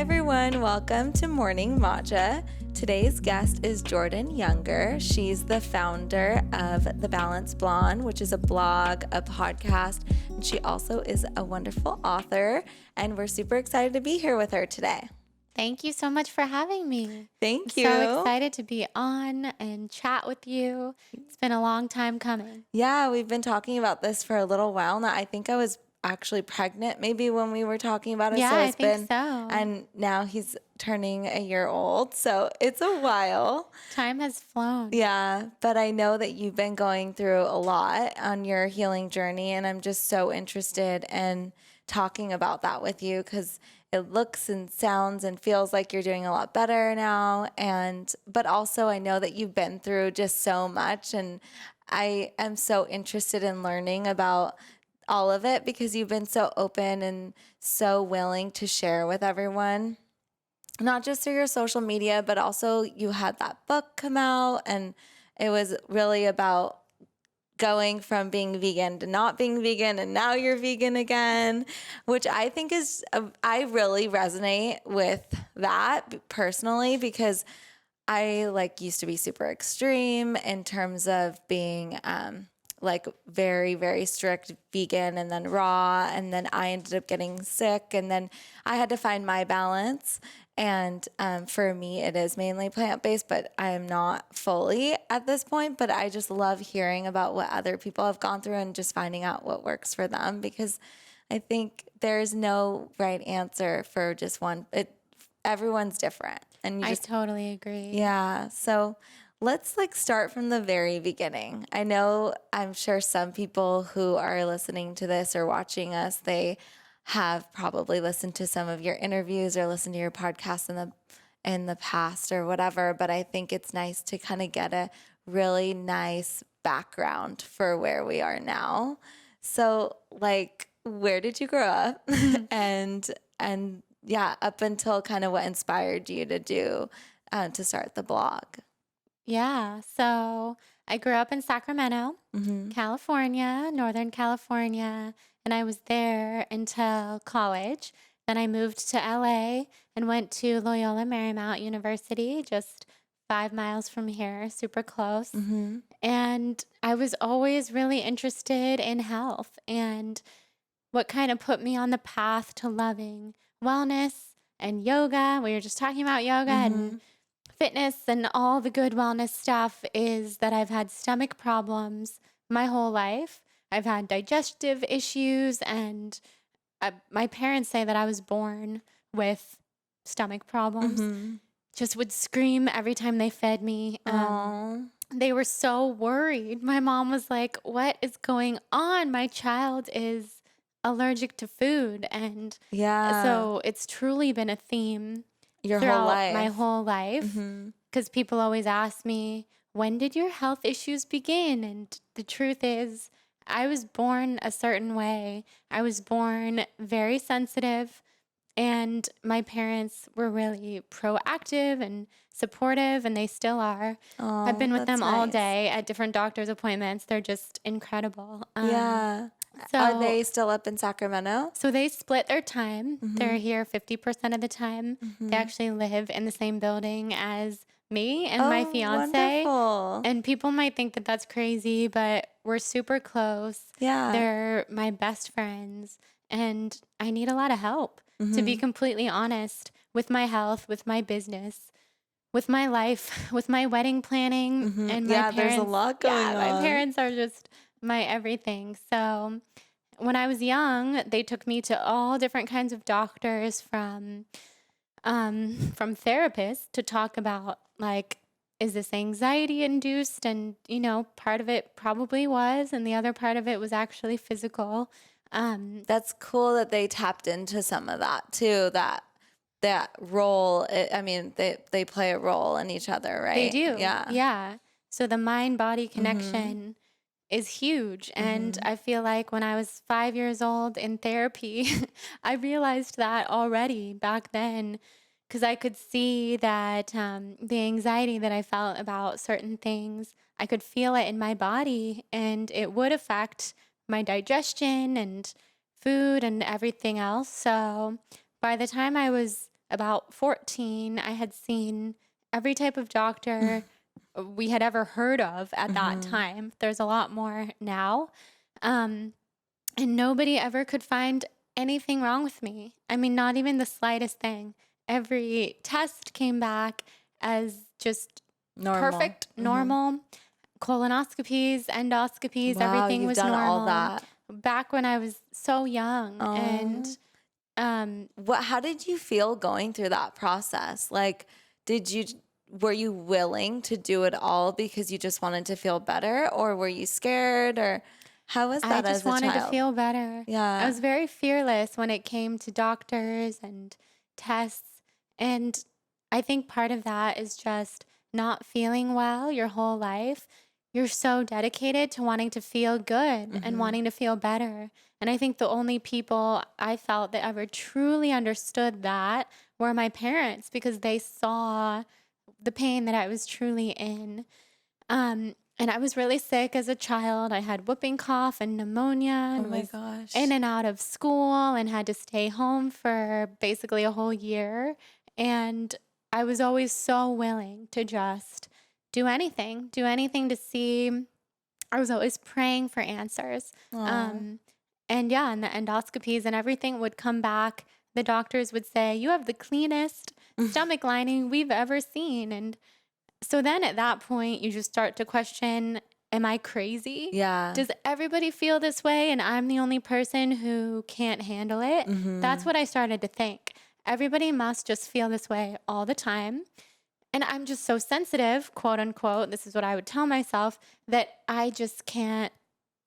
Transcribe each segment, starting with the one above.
everyone, welcome to Morning Matcha. Today's guest is Jordan Younger. She's the founder of The Balanced Blonde, which is a blog, a podcast, and she also is a wonderful author, and we're super excited to be here with her today. Thank you so much for having me. Thank I'm you. so excited to be on and chat with you. It's been a long time coming. Yeah, we've been talking about this for a little while now. I think I was actually pregnant maybe when we were talking about it. Yeah, so I it's think been, so. And now he's turning a year old, so it's a while. Time has flown. Yeah, but I know that you've been going through a lot on your healing journey, and I'm just so interested in talking about that with you because it looks and sounds and feels like you're doing a lot better now. But also I know that you've been through just so much, and I am so interested in learning about all of it because you've been so open and so willing to share with everyone, not just through your social media, but also you had that book come out, and it was really about going from being vegan to not being vegan, and now you're vegan again, which I think is, I really resonate with that personally because I used to be super extreme in terms of being very, very strict vegan and then raw. And then I ended up getting sick, and then I had to find my balance. And for me, it is mainly plant-based, but I am not fully at this point. But I just love hearing about what other people have gone through and just finding out what works for them, because I think there's no right answer for just one. Everyone's different. And I totally agree. Yeah. So let's start from the very beginning. I'm sure some people who are listening to this or watching us, they have probably listened to some of your interviews or listened to your podcasts in the past or whatever. But I think it's nice to kind of get a really nice background for where we are now. So where did you grow up? and yeah, up until kind of what inspired you to do, to start the blog. Yeah. So I grew up in Sacramento, California, Northern California, and I was there until college. Then I moved to LA and went to Loyola Marymount University, just 5 miles from here, super close. And I was always really interested in health and what kind of put me on the path to loving wellness and yoga. We were just talking about yoga and fitness and all the good wellness stuff is that I've had stomach problems my whole life. I've had digestive issues, and my parents say that I was born with stomach problems. Just would scream every time they fed me. They were so worried. My mom was like, "What is going on? My child is allergic to food." And so it's truly been a theme throughout my whole life, because people always ask me, when did your health issues begin? And the truth is, I was born a certain way. I was born very sensitive, and my parents were really proactive and supportive, and they still are. I've been with them all day at different doctor's appointments. They're just incredible. So, are they still up in Sacramento? So they split their time. They're here 50% of the time. They actually live in the same building as me and my fiance. Wonderful. And people might think that that's crazy, but we're super close. Yeah. They're my best friends. And I need a lot of help, to be completely honest, with my health, with my business, with my life, with my wedding planning. And my parents, there's a lot going on. My parents are just my everything. So when I was young, they took me to all different kinds of doctors, from therapists, to talk about is this anxiety induced? And, part of it probably was, and the other part of it was actually physical. That's cool that they tapped into some of that too, that role. They play a role in each other, right? They do. Yeah. Yeah. So the mind-body connection is huge. And I feel like when I was 5 years old in therapy, I realized that already back then, because I could see that the anxiety that I felt about certain things, I could feel it in my body, and it would affect my digestion and food and everything else. So by the time I was about 14, I had seen every type of doctor we had ever heard of at that time. There's a lot more now. And nobody ever could find anything wrong with me. I mean, not even the slightest thing. Every test came back as just perfect, normal. Colonoscopies, endoscopies, Wow, everything you've was done all normal. that. Back when I was so young. And how did you feel going through that process? Like, were you willing to do it all because you just wanted to feel better, or were you scared, or how was I that as just a wanted to child? feel better. Yeah. I was very fearless when it came to doctors and tests. And I think part of that is just not feeling well your whole life. You're so dedicated to wanting to feel good and wanting to feel better. And I think the only people I felt that ever truly understood that were my parents, because they saw the pain that I was truly in. And I was really sick as a child. I had whooping cough and pneumonia Oh and my was gosh. in and out of school and had to stay home for basically a whole year. And I was always so willing to just do anything to see. I was always praying for answers. Aw. And yeah, and the endoscopies and everything would come back. The doctors would say, "You have the cleanest stomach lining we've ever seen." And so then at that point, you just start to question, am I crazy? Yeah. Does everybody feel this way and I'm the only person who can't handle it? That's what I started to think. Everybody must just feel this way all the time. And I'm just so sensitive, quote unquote. This is what I would tell myself, that I just can't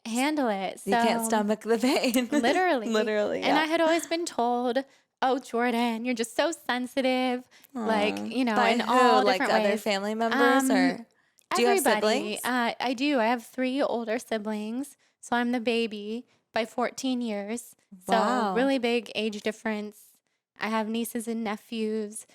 handle it. You can't So stomach the pain. literally. Literally, And yeah. I had always been told, "Oh, Jordan, you're just so sensitive." Like, By in who? all Like different other ways. family members, or do you have Everybody. siblings? I do. I have 3 older siblings. So I'm the baby by 14 years. So Wow. really big age difference. I have nieces and nephews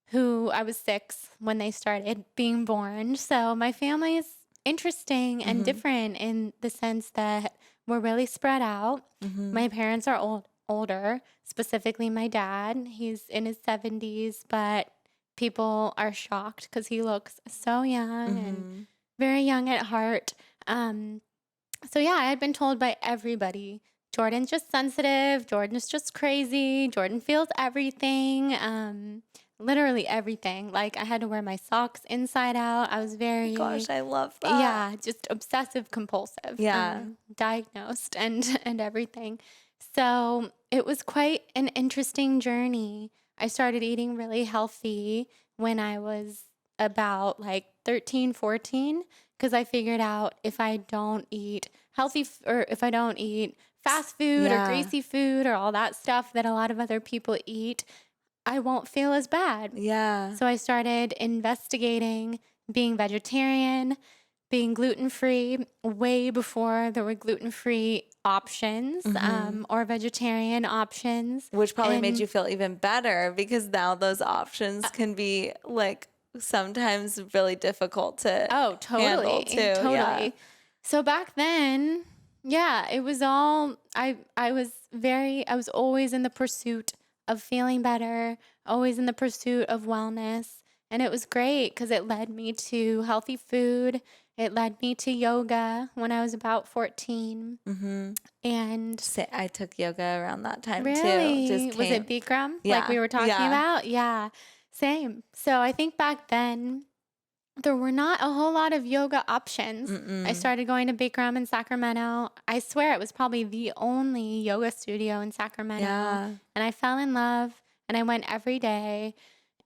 who I was 6 when they started being born. So my family is interesting and different in the sense that we're really spread out. My parents are older, specifically my dad. He's in his 70s, but people are shocked because he looks so young and very young at heart. So yeah, I had been told by everybody, Jordan's just sensitive, Jordan's just crazy, Jordan feels everything, literally everything. Like I had to wear my socks inside out. I was very, Gosh, I love that. yeah, just obsessive compulsive. Yeah. Diagnosed and everything. So it was quite an interesting journey. I started eating really healthy when I was about like 13, 14, because I figured out if I don't eat or if I don't eat fast food or Yeah. greasy food or all that stuff that a lot of other people eat, I won't feel as bad. Yeah. So I started investigating being vegetarian, being gluten-free way before there were gluten-free options or vegetarian options. Which probably made And- you feel even better, because now those options can be like sometimes really difficult to Oh, handle totally. too. Totally. Yeah. So back then, yeah, it was all I was always in the pursuit of feeling better, always in the pursuit of wellness. And it was great because it led me to healthy food. It led me to yoga when I was about 14. And I took yoga around that time really, too. Just was came. it Bikram like Yeah, we were talking yeah. about? Yeah, same. So I think back then there were not a whole lot of yoga options. I started going to Bikram in Sacramento. I swear it was probably the only yoga studio in Sacramento. Yeah. And I fell in love and I went every day.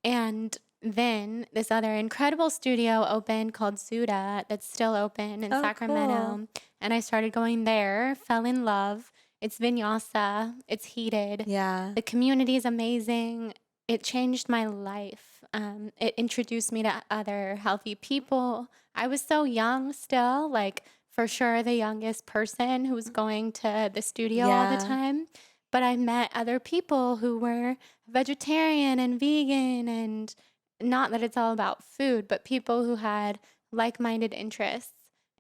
And then this other incredible studio opened called Zuda that's still open in Oh, Sacramento. cool. And I started going there, fell in love. It's vinyasa, it's heated. Yeah. The community is amazing. It changed my life. It introduced me to other healthy people. I was so young still, like for sure the youngest person who was going to the studio all the Yeah. time. But I met other people who were vegetarian and vegan, and not that it's all about food, but people who had like-minded interests.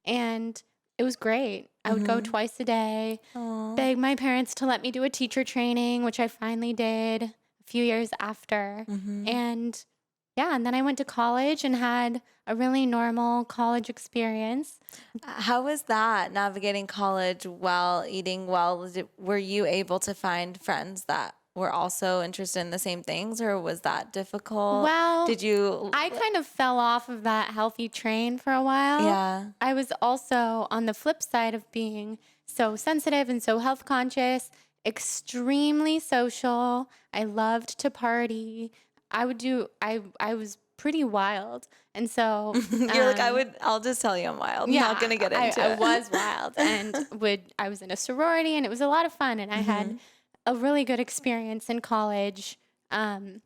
And it was great. I would go twice a day, Aw. beg my parents to let me do a teacher training, which I finally did a a few years after. And yeah, and then I went to college and had a really normal college experience. How was that navigating college while eating well? Were you able to find friends that were also interested in the same things, or was that difficult? Well, Did you? I kind of fell off of that healthy train for a while. Yeah. I was also on the flip side of being so sensitive and so health conscious, extremely social. I loved to party. I was pretty wild. And so, You're like, I'll just tell you I'm wild. I'm yeah, not going to get into I it. was wild and I was in a sorority and it was a lot of fun. And I had a really good experience in college. And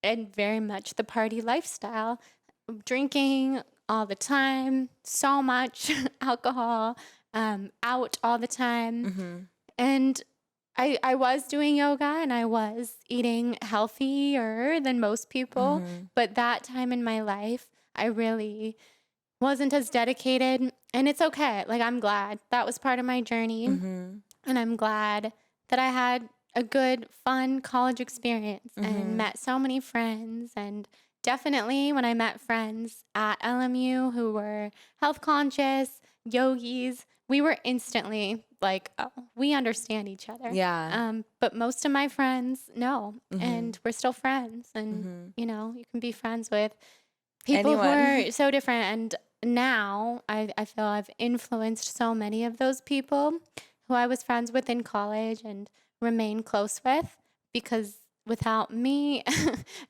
very much the party lifestyle, drinking all the time, so much alcohol, out all the time. And I was doing yoga and I was eating healthier than most people. But that time in my life, I really wasn't as dedicated. And it's okay. Like, I'm glad that was part of my journey. And I'm glad that I had a good, fun college experience and met so many friends. And definitely when I met friends at LMU who were health conscious, yogis, we were instantly like, oh, we understand each other. Yeah. But most of my friends, no. And we're still friends. And, you know, you can be friends with people who are so different. And now I feel I've influenced so many of those people who I was friends with in college and remain close with, because without me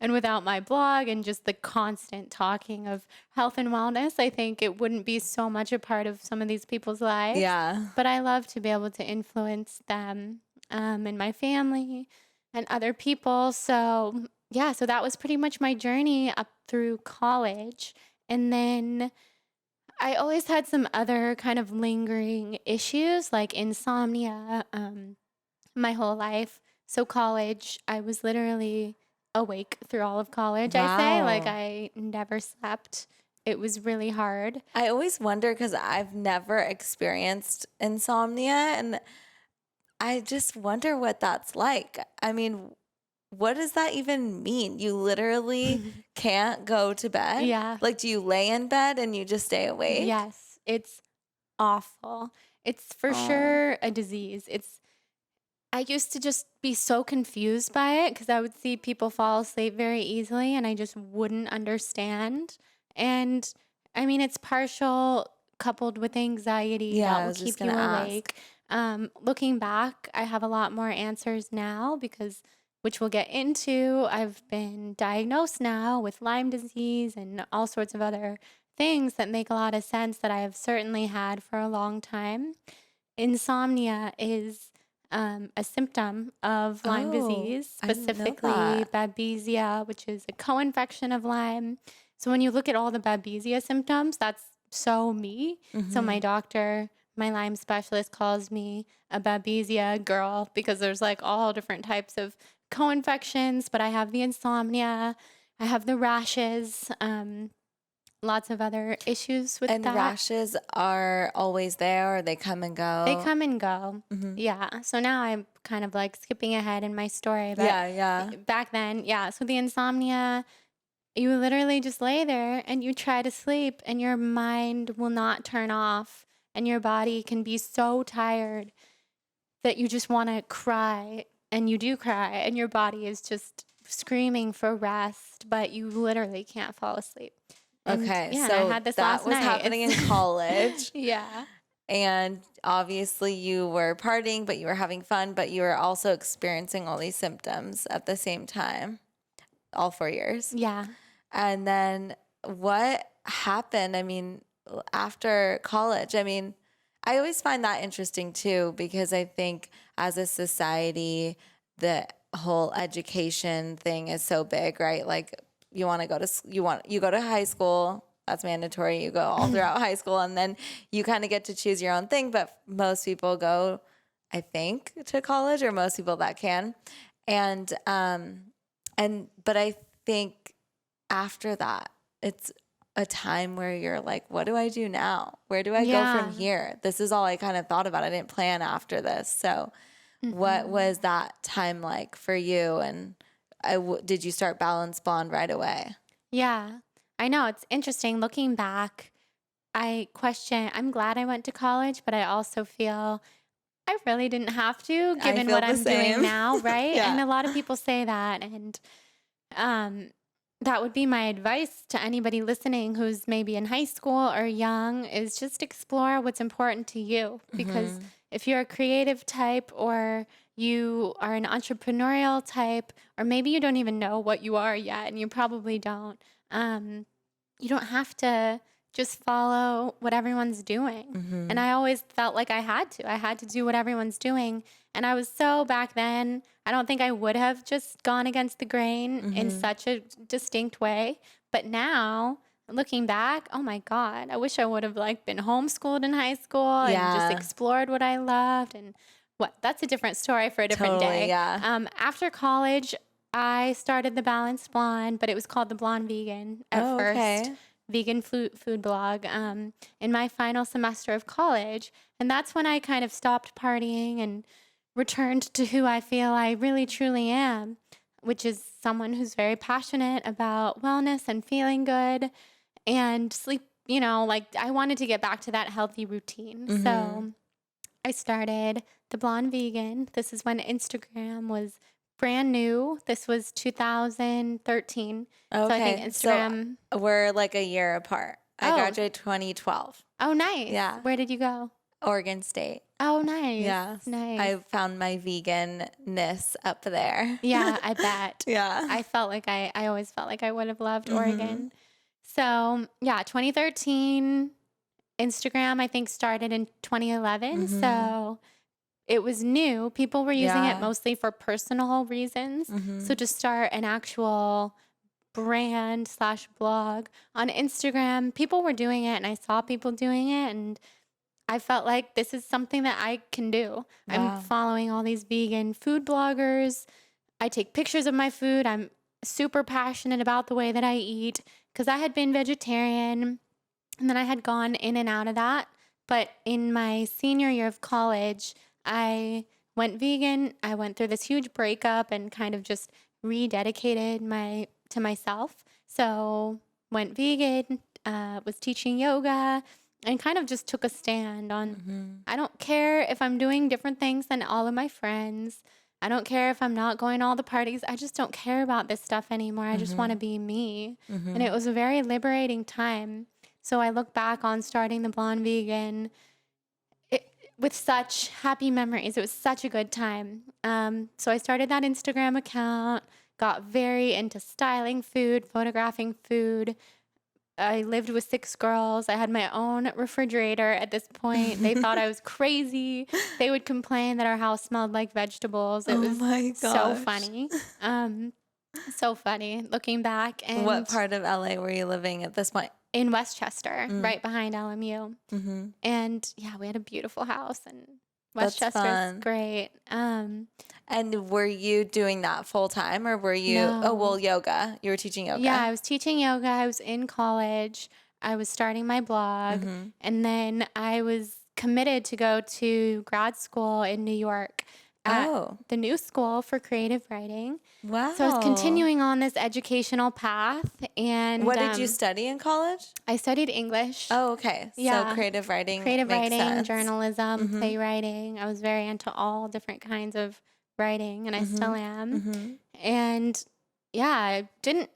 and without my blog and just the constant talking of health and wellness, I think it wouldn't be so much a part of some of these people's lives. Yeah. But I love to be able to influence them and my family and other people. So yeah, so that was pretty much my journey up through college. And then I always had some other kind of lingering issues like insomnia my whole life. So college, I was literally awake through all of college, I say. Like, Wow. I never slept. It was really hard. I always wonder because I've never experienced insomnia, and I just wonder what that's like. I mean, what does that even mean? You literally can't go to bed? Yeah. Like, do you lay in bed and you just stay awake? Yes, it's awful. It's for Oh. sure a disease. I used to just be so confused by it because I would see people fall asleep very easily and I just wouldn't understand. And I mean, it's partial coupled with anxiety Yeah, that I will was just keep you gonna ask. awake. Looking back, I have a lot more answers now because, which we'll get into, I've been diagnosed now with Lyme disease and all sorts of other things that make a lot of sense that I have certainly had for a long time. Insomnia is a symptom of Lyme Oh, disease, I didn't know specifically that. Babesia, which is a co-infection of Lyme. So when you look at all the Babesia symptoms, that's so me. So my doctor, my Lyme specialist, calls me a Babesia girl because there's like all different types of co-infections, but I have the insomnia, I have the rashes, lots of other issues with And that. rashes are always there, or they come and go? They come and go. Yeah. So now I'm kind of like skipping ahead in my story. But Yeah. back then, yeah. So the insomnia, you literally just lay there and you try to sleep and your mind will not turn off. And your body can be so tired that you just want to cry. And you do cry. And your body is just screaming for rest. But you literally can't fall asleep. And Okay, yeah, and so I had this that last was night. happening in college. Yeah. And obviously you were partying, but you were having fun, but you were also experiencing all these symptoms at the same time, all 4 years. Yeah. And then what happened? I mean, after college, I mean, I always find that interesting too, because I think as a society, the whole education thing is so big, right? Like you want to go to, you go to high school. That's mandatory. You go all throughout high school, and then you kind of get to choose your own thing. But most people go, I think, to college, or most people that can. But I think after that, it's a time where you're like, what do I do now? Where do I go from here? This is all I kind of thought about. I didn't plan after this. So what was that time like for you? And did you start Balance Blonde right away? Yeah. I know. It's interesting. Looking back, I'm glad I went to college, but I also feel I really didn't have to, I given feel what the I'm doing same. now, right? And Yeah. a lot of people say that. And um, that would be my advice to anybody listening who's maybe in high school or young is just explore what's important to you. Because if you're a creative type or you are an entrepreneurial type, or maybe you don't even know what you are yet, and you probably don't, you don't have to just follow what everyone's doing. And I always felt like I had to. I had to do what everyone's doing. And I was so back then, I don't think I would have just gone against the grain in such a distinct way. But now, looking back, oh my God, I wish I would have like been homeschooled in high school and just Yeah. explored what I loved. And that's a different story for a different Totally, day. yeah. After college, I started the Balanced Blonde, but it was called the Blonde Vegan at Oh, first. okay. Vegan food blog in my final semester of college. And that's when I kind of stopped partying and returned to who I feel I really truly am, which is someone who's very passionate about wellness and feeling good and sleep. Like I wanted to get back to that healthy routine. So I started the Blonde Vegan. This is when Instagram was brand new. This was 2013. So I think Okay. Instagram. So we're like a year apart. I Oh, graduated 2012. oh, nice. Yeah. Where did you go? Oregon State. Oh, nice. Yes. Nice. I found my veganness up there. Yeah, I bet. Yeah. I always felt like I would have loved Oregon. So, yeah, 2013, Instagram, I think, started in 2011. So it was new. People were using it Yeah. mostly for personal reasons. So to start an actual brand/blog on Instagram, people were doing it and I saw people doing it and I felt like this is something that I can do. I'm Wow. following all these vegan food bloggers. I take pictures of my food. I'm super passionate about the way that I eat because I had been vegetarian and then I had gone in and out of that. But in my senior year of college, I went vegan. I went through this huge breakup and kind of just rededicated to myself. So went vegan, was teaching yoga, and kind of just took a stand on I don't care if I'm doing different things than all of my friends. I don't care if I'm not going to all the parties. I just don't care about this stuff anymore. I just want to be me. And it was a very liberating time. So I look back on starting the Blonde Vegan with such happy memories. It was such a good time. So I started that Instagram account, got very into styling food, photographing food. I lived with 6 girls. I had my own refrigerator at this point. They thought I was crazy. They would complain that our house smelled like vegetables. It Oh was my so gosh. funny. So funny looking back. And What part of LA were you living at this point? in Westchester, right behind LMU. And yeah, we had a beautiful house and That's Westchester is fun. great. And were you doing that full time or were you, oh, well, No. yoga. You were teaching yoga. Yeah, I was teaching yoga. I was in college. I was starting my blog. And then I was committed to go to grad school in New York at Oh, the new school for creative writing. wow. So I was continuing on this educational path. And What did you study in college? I studied English. Oh, okay. Yeah. So creative writing Creative makes writing, sense. journalism, playwriting. I was very into all different kinds of writing, and I still am. And yeah,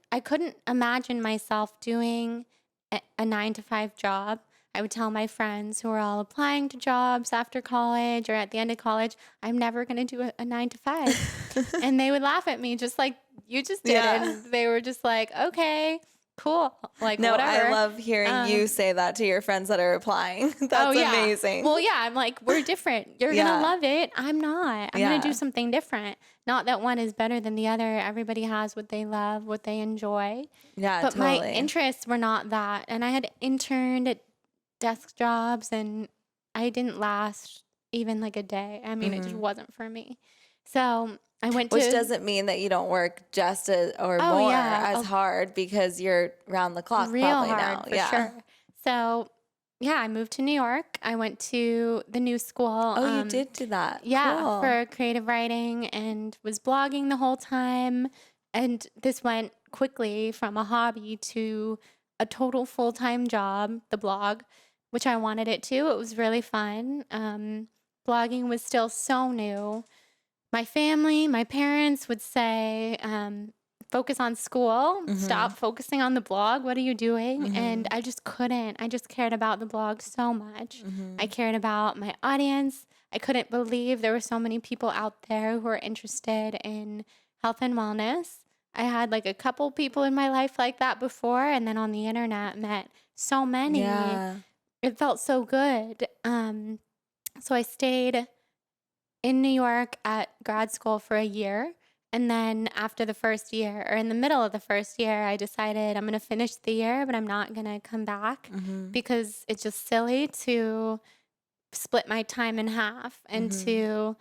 I couldn't imagine myself doing a 9-to-5 job. I would tell my friends who were all applying to jobs after college or at the end of college, I'm never going to do a 9-to-5. And they would laugh at me just like you just did. Yeah. And they were just like, okay, cool. Like, No, whatever. I love hearing you say that to your friends that are applying. That's yeah. amazing. Well, yeah, I'm like, we're different. You're Yeah. going to love it. I'm not. I'm going Yeah. to do something different. Not that one is better than the other. Everybody has what they love, what they enjoy. Yeah, But totally. my interests were not that. And I had interned at desk jobs and I didn't last even like a day. I mean, it just wasn't for me. So I went to... Which doesn't mean that you don't work just or Oh, more yeah. as hard because you're round the clock real probably hard now. for Yeah. sure. So yeah, I moved to New York. I went to the new school. Oh, you did do that. Yeah, Cool. for creative writing and was blogging the whole time. And this went quickly from a hobby to a total full-time job, the blog, which I wanted it to. It was really fun. Blogging was still so new. My family, my parents would say, focus on school, stop focusing on the blog. What are you doing? And I just couldn't. I just cared about the blog so much. I cared about my audience. I couldn't believe there were so many people out there who were interested in health and wellness. I had like a couple people in my life like that before, and then on the internet met so many. Yeah. It felt so good. So I stayed in New York at grad school for a year. And then after the first year, or in the middle of the first year, I decided I'm going to finish the year, but I'm not going to come back because it's just silly to split my time in half and to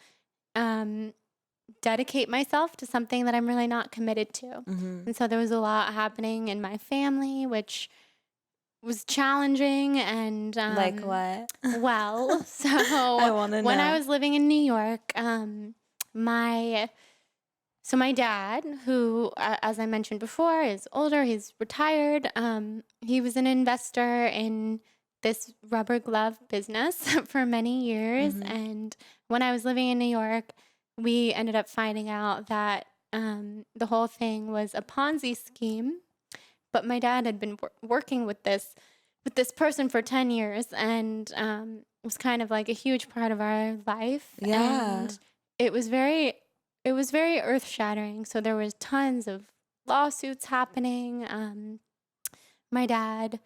dedicate myself to something that I'm really not committed to. And so there was a lot happening in my family, which was challenging. And Like what? well, so I want to when know. I was living in New York, my dad, who, as I mentioned before, is older, he's retired. He was an investor in this rubber glove business for many years. And when I was living in New York, we ended up finding out that the whole thing was a Ponzi scheme. But my dad had been working with this person for 10 years, and it was kind of like a huge part of our life. Yeah. And it was very earth-shattering. So there was tons of lawsuits happening. My dad,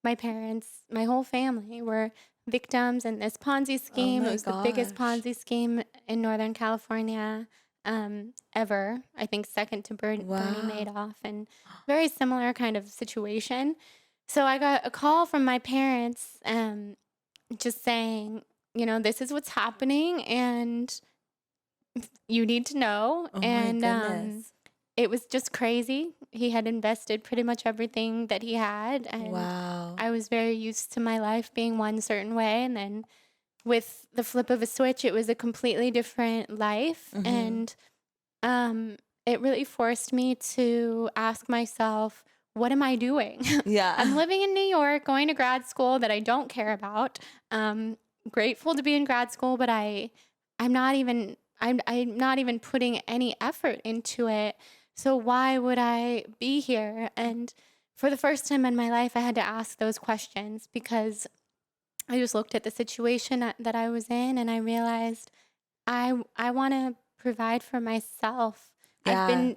my parents, my whole family were victims in this Ponzi scheme. my It was the biggest gosh. Ponzi scheme in Northern California ever. I think second to Bernie Wow. Madoff, and very similar kind of situation. So I got a call from my parents just saying, this is what's happening, and you need to know. Oh my And goodness. it was just crazy. He had invested pretty much everything that he had, and Wow. I was very used to my life being one certain way, and then with the flip of a switch, it was a completely different life. And it really forced me to ask myself, what am I doing? Yeah. I'm living in New York, going to grad school that I don't care about. Grateful to be in grad school, but I'm not even putting any effort into it. So why would I be here? And for the first time in my life, I had to ask those questions, because I just looked at the situation that I was in, and I realized I want to provide for myself. I've Yeah. been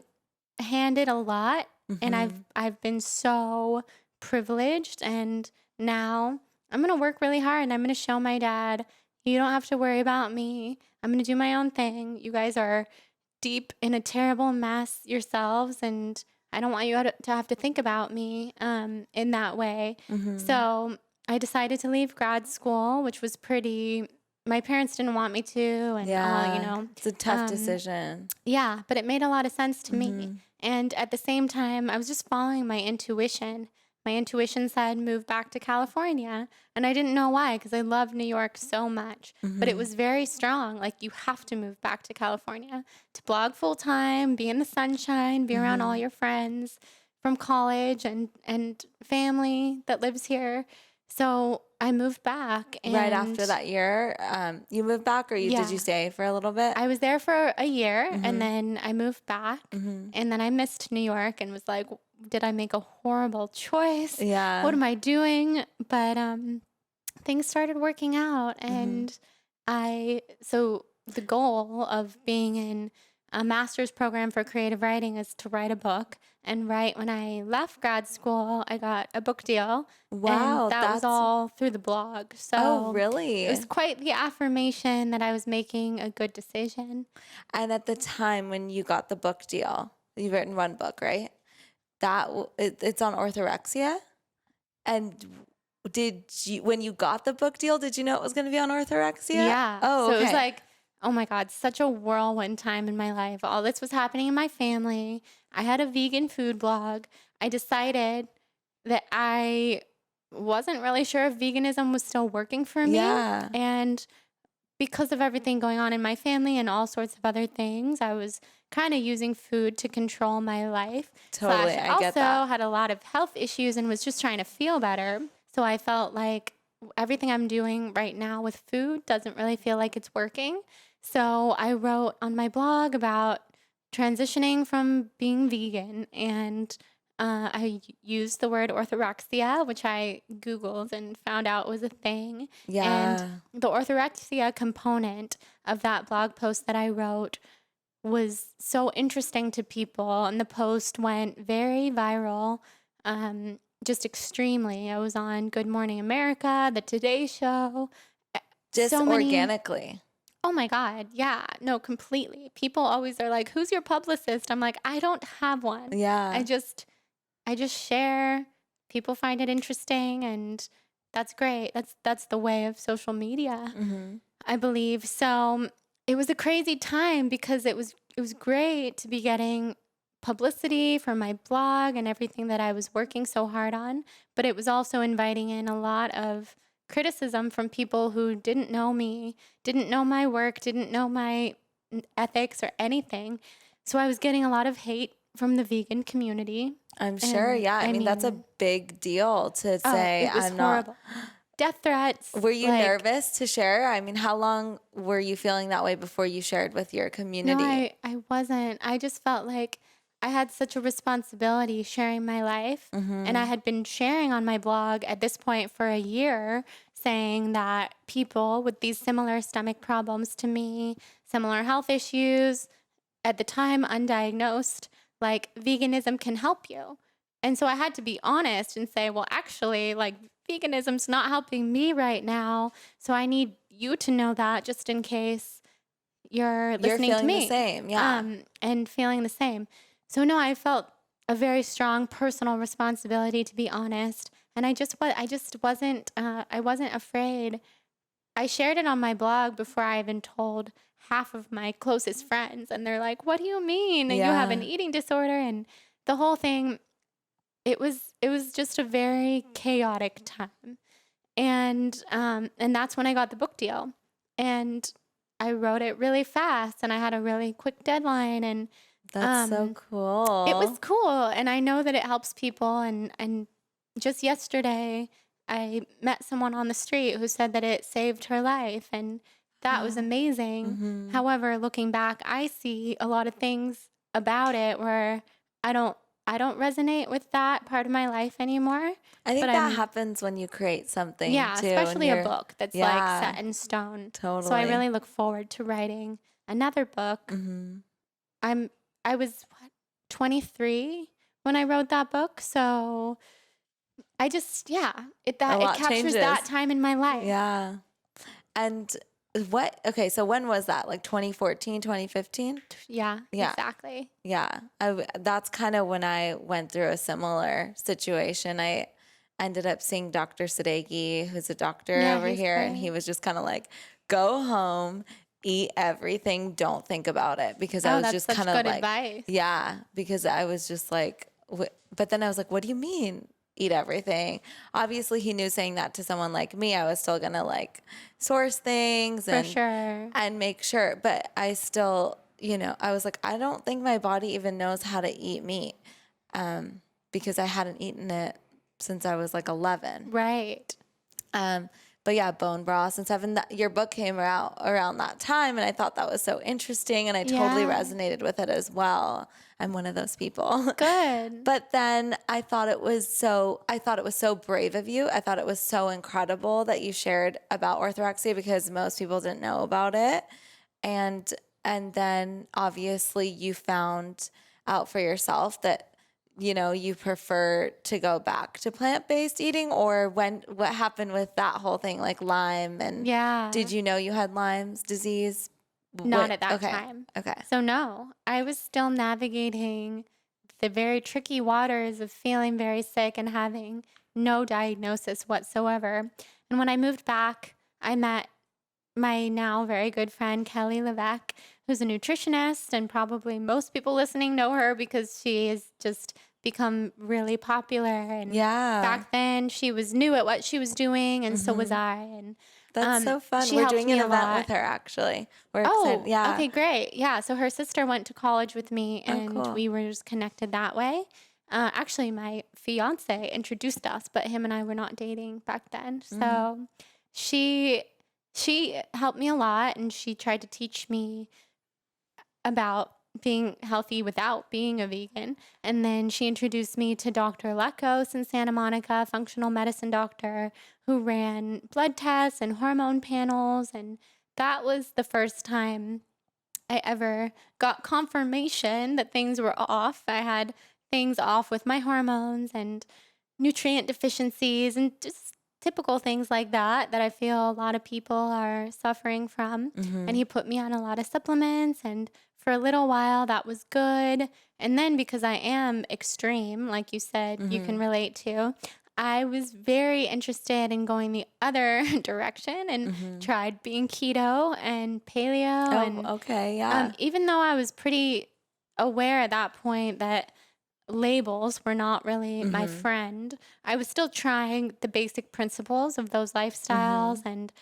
handed a lot, and I've been so privileged, and now I'm going to work really hard, and I'm going to show my dad, you don't have to worry about me. I'm going to do my own thing. You guys are deep in a terrible mess yourselves, and I don't want you to have to think about me in that way. So I decided to leave grad school, which was my parents didn't want me to, and Yeah. It's a tough decision. yeah, but it made a lot of sense to me. And at the same time, I was just following my intuition. My intuition said move back to California, and I didn't know why, because I loved New York so much. But it was very strong. Like, you have to move back to California to blog full time, be in the sunshine, be around all your friends from college and family that lives here. So I moved back, and Right after that year, you moved back, or did Yeah. you stay for a little bit? I was there for a year, and then I moved back, and then I missed New York and was like, did I make a horrible choice? Yeah. What am I doing? But things started working out, and so the goal of being in a master's program for creative writing is to write a book. And right when I left grad school, I got a book deal. Wow, And that was that's- all through the blog. So Oh, really? it was quite the affirmation that I was making a good decision. And at the time when you got the book deal, you've written one book, right? It's on orthorexia. And when you got the book deal, did you know it was going to be on orthorexia? Yeah. Oh, So okay. it was like, oh my God, such a whirlwind time in my life. All this was happening in my family. I had a vegan food blog. I decided that I wasn't really sure if veganism was still working for me. Yeah. And because of everything going on in my family and all sorts of other things, I was kind of using food to control my life. Totally. Slash, I get also that. had a lot of health issues and was just trying to feel better. So I felt like everything I'm doing right now with food doesn't really feel like it's working. So I wrote on my blog about transitioning from being vegan, and I used the word orthorexia, which I Googled and found out was a thing. And Yeah. the orthorexia component of that blog post that I wrote was so interesting to people, and the post went very viral, just extremely. I was on Good Morning America, The Today Show, Just so many. organically. Oh my God. Yeah. No, completely. People always are like, "Who's your publicist?" I'm like, "I don't have one. I Yeah. just share. People find it interesting, and that's great. That's the way of social media, Mm-hmm. I believe." So it was a crazy time because it was great to be getting publicity for my blog and everything that I was working so hard on, but it was also inviting in a lot of criticism from people who didn't know me, didn't know my work, didn't know my ethics or anything. So I was getting a lot of hate from the vegan community. I'm sure. And Yeah. I I mean, that's a mean, big deal to oh, say it was I'm not. horrible. Death threats. Were you Like, nervous to share? I mean, how long were you feeling that way before you shared with your no, community? I wasn't. I just felt like I had such a responsibility sharing my life. And I Mm-hmm. had been sharing on my blog at this point for a year, saying that people with these similar stomach problems to me, similar health issues, at the time undiagnosed, like veganism can help you. And so I had to be honest and say, well, actually, like veganism's not helping me right now. So I need you to know that just in case you're You're listening to feeling the me, same. Yeah. and feeling the same. So no, I felt a very strong personal responsibility to be honest. And I just wasn't, I wasn't afraid. I shared it on my blog before I even told half of my closest friends. And they're like, "What do you mean? You have an Yeah. eating disorder?" And the whole thing, it was just a very chaotic time. And that's when I got the book deal. And I wrote it really fast, and I had a really quick deadline, and That's so um it was cool. cool, and I know that it helps people. And just yesterday I met someone on the street who said that it saved her life, and that was Oh. amazing. Mm-hmm. However, looking back, I see a lot of things about it where I don't I don't resonate with that part of my life anymore. I But think that I'm happens when you create something Yeah, too, and especially a you're, book that's like yeah, set in stone. So I totally. really look forward to writing another book. Mm-hmm. I'm I was 23 when I wrote that book, so I just yeah, A it lot captures that changes. time in my life. Yeah. And okay, so when was that? Like 2014, 2015? Yeah, Yeah. exactly. Yeah. That's kind of when I went through a similar situation. I ended up seeing Dr. Sadeghi, who's a doctor Yeah, over he's here, and he great. was just kind of like, go home, eat everything, don't think about it. Because I Oh, was that's just kind such of good like, advice. yeah, because I was just like, but then I was like, what do you mean? Eat everything. Obviously, he knew saying that to someone like me, I was still gonna like source things For sure. and make sure. But I still, I was like, I don't think my body even knows how to eat meat, because I hadn't eaten it since I was like 11. Right. Um, but yeah, bone broth and stuff. And your book came out around that time, and I thought that was so interesting, and I totally Yeah. resonated with it as well. I'm one of those people. Good. But then I thought it was so brave of you. I thought it was so incredible that you shared about orthorexia, because most people didn't know about it. And and then obviously you found out for yourself that you prefer to go back to plant-based eating, or what happened with that whole thing, like Lyme, and Yeah. did you know you had Lyme's disease? Not What? at that Okay. time. Okay. So no, I was still navigating the very tricky waters of feeling very sick and having no diagnosis whatsoever. And when I moved back, I met my now very good friend, Kelly Levesque, who's a nutritionist, and probably most people listening know her because she has just become really popular. And Yeah. back then, she was new at what she was doing, and so was Mm-hmm. I. And That's so fun. She We're helped doing an me a event lot. with her, actually. We're excited. Oh, Yeah. okay, great. Yeah, so her sister went to college with me, Oh, and cool. we were just connected that way. Actually, my fiance introduced us, but him and I were not dating back then. So she she helped me a lot, and she tried to teach me about being healthy without being a vegan. And then she introduced me to Dr. Lekos in Santa Monica, functional medicine doctor who ran blood tests and hormone panels. And that was the first time I ever got confirmation that things were off. I had things off with my hormones and nutrient deficiencies and just typical things like that that I feel a lot of people are suffering from. And he put me on a lot of supplements, and for a little while that was good. And then because I am extreme, like you said, you can relate to, I was very interested in going the other direction and tried being keto and paleo. Oh, okay. Yeah. Even though I was pretty aware at that point that labels were not really my friend, I was still trying the basic principles of those lifestyles. And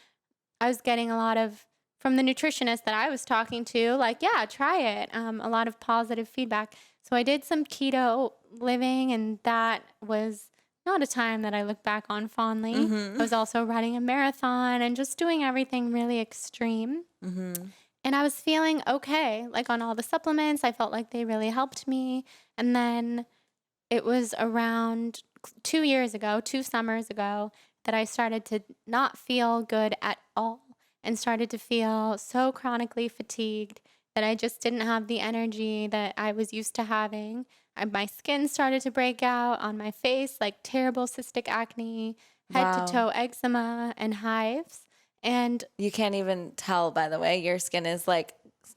I was getting a lot of, from the nutritionist that I was talking to, like, yeah, try it. A lot of positive feedback. So I did some keto living, and that was not a time that I look back on fondly. I was also running a marathon and just doing everything really extreme. And I was feeling okay, like on all the supplements. I felt like they really helped me. And then it was around 2 years ago, 2 summers ago, that I started to not feel good at all and started to feel so chronically fatigued that I just didn't have the energy that I was used to having. My skin started to break out on my face, like terrible cystic acne, head to Wow. toe eczema, and hives. And You can't even tell, by the way. Your skin is like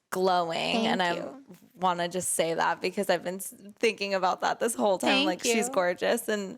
glowing. And thank I you. want to just say that because I've been thinking about that this whole time. Like, Thank she's you. gorgeous and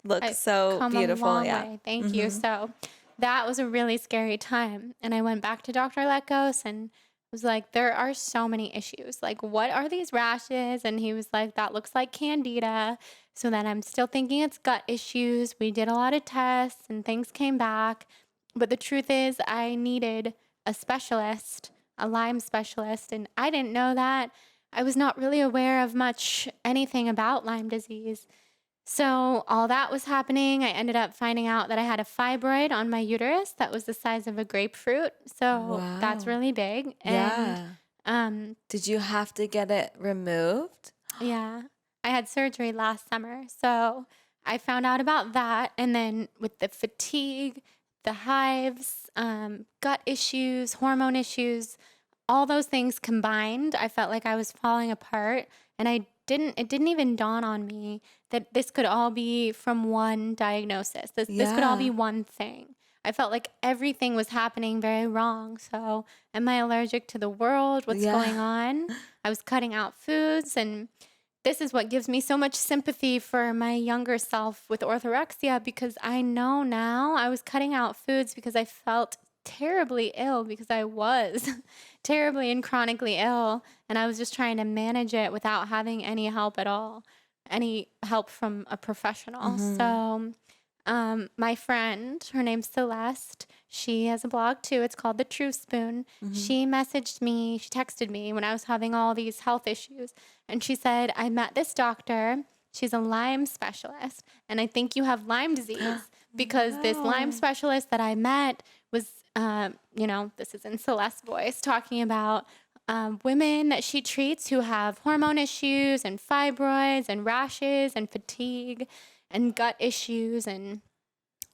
looks I've so come a beautiful. long Yeah. way. Thank you. So that was a really scary time. And I went back to Dr. Lekos and was like, there are so many issues. Like, what are these rashes? And he was like, that looks like candida. So then I'm still thinking it's gut issues. We did a lot of tests and things came back. But the truth is, I needed a specialist, a Lyme specialist. And I didn't know that. I was not really aware of much anything about Lyme disease. So all that was happening. I ended up finding out that I had a fibroid on my uterus that was the size of a grapefruit. So that's Wow. really big. Yeah. And Did you have to get it removed? yeah, I had surgery last summer. So I found out about that. And then with the fatigue, the hives, gut issues, hormone issues, all those things combined, I felt like I was falling apart. And it didn't even dawn on me that this could all be from one diagnosis. This could all be Yeah. one thing. I felt like everything was happening very wrong. So, am I allergic to the world? What's going Yeah. on? I was cutting out foods, and this is what gives me so much sympathy for my younger self with orthorexia, because I know now I was cutting out foods because I felt terribly ill, because I was terribly and chronically ill, and I was just trying to manage it without having any help at all, any help from a professional. So my friend, her name's Celeste, she has a blog too. It's called The True Spoon. She texted me when I was having all these health issues. And she said, I met this doctor. She's a Lyme specialist. And I think you have Lyme disease, because this Lyme Wow. specialist that I met was, this is in Celeste's voice, talking about women that she treats who have hormone issues and fibroids and rashes and fatigue and gut issues and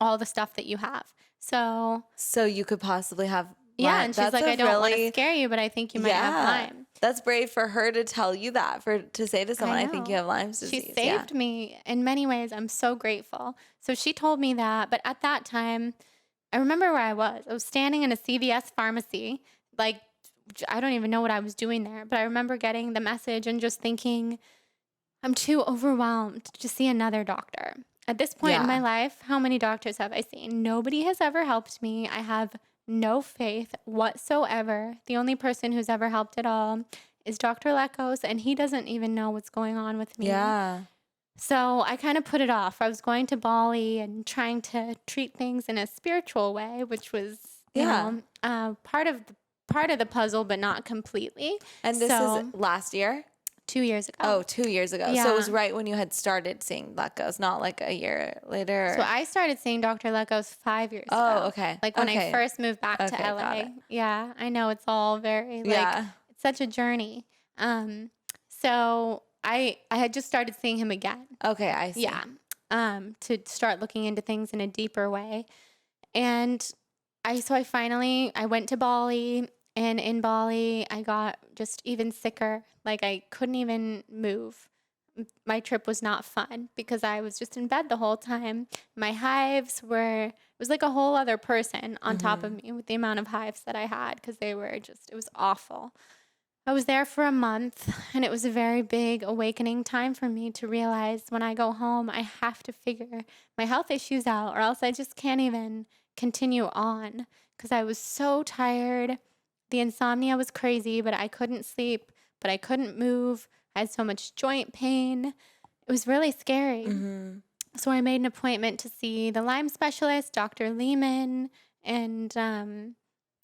all the stuff that you have. So So you could possibly have yeah, Lyme. and she's That's like, a I don't want to really, scare you, but I think you might have yeah. Lyme. That's brave for her to tell you that, to say to someone, I I think you know. have Lyme She disease. Yeah. saved me in many ways. I'm so grateful. So she told me that, but at that time, I remember where I was. I was standing in a CVS pharmacy. Like, I don't even know what I was doing there, but I remember getting the message and just thinking, I'm too overwhelmed to see another doctor. At this point in my Yeah. life, how many doctors have I seen? Nobody has ever helped me. I have no faith whatsoever. The only person who's ever helped at all is Dr. Lekos, and he doesn't even know what's going on with me. Yeah. So I kind of put it off. I was going to Bali and trying to treat things in a spiritual way, which was Yeah. Part of the puzzle, but not completely. And this is So last year? 2 years ago. Oh, 2 years ago. So it Yeah. was right when you had started seeing Leckos, not like a year later. So I started seeing Dr. Leckos 5 years ago. Oh, okay. Like when Okay. I first moved back to Okay, got LA. it. Yeah, I know it's all very like Yeah. it's such a journey. So I had just started seeing him again. Okay, I see. Yeah. To start looking into things in a deeper way. And I finally went to Bali, and in Bali I got just even sicker. Like I couldn't even move. My trip was not fun because I was just in bed the whole time. My hives it was like a whole other person on top of me with the amount of hives that I had, because it was awful. I was there for a month, and it was a very big awakening time for me to realize when I go home, I have to figure my health issues out, or else I just can't even continue on, because I was so tired. The insomnia was crazy, but I couldn't sleep, but I couldn't move. I had so much joint pain. It was really scary. So I made an appointment to see the Lyme specialist, Dr. Lehman, and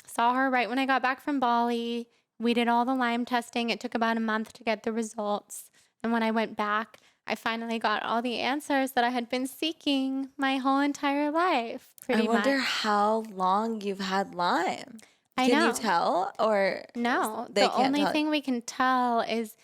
saw her right when I got back from Bali. We did all the Lyme testing. It took about a month to get the results. And when I went back, I finally got all the answers that I had been seeking my whole entire life, pretty I wonder much. how long you've had Lyme. I Can you know. tell, or No, they the can't only tell? thing we can tell is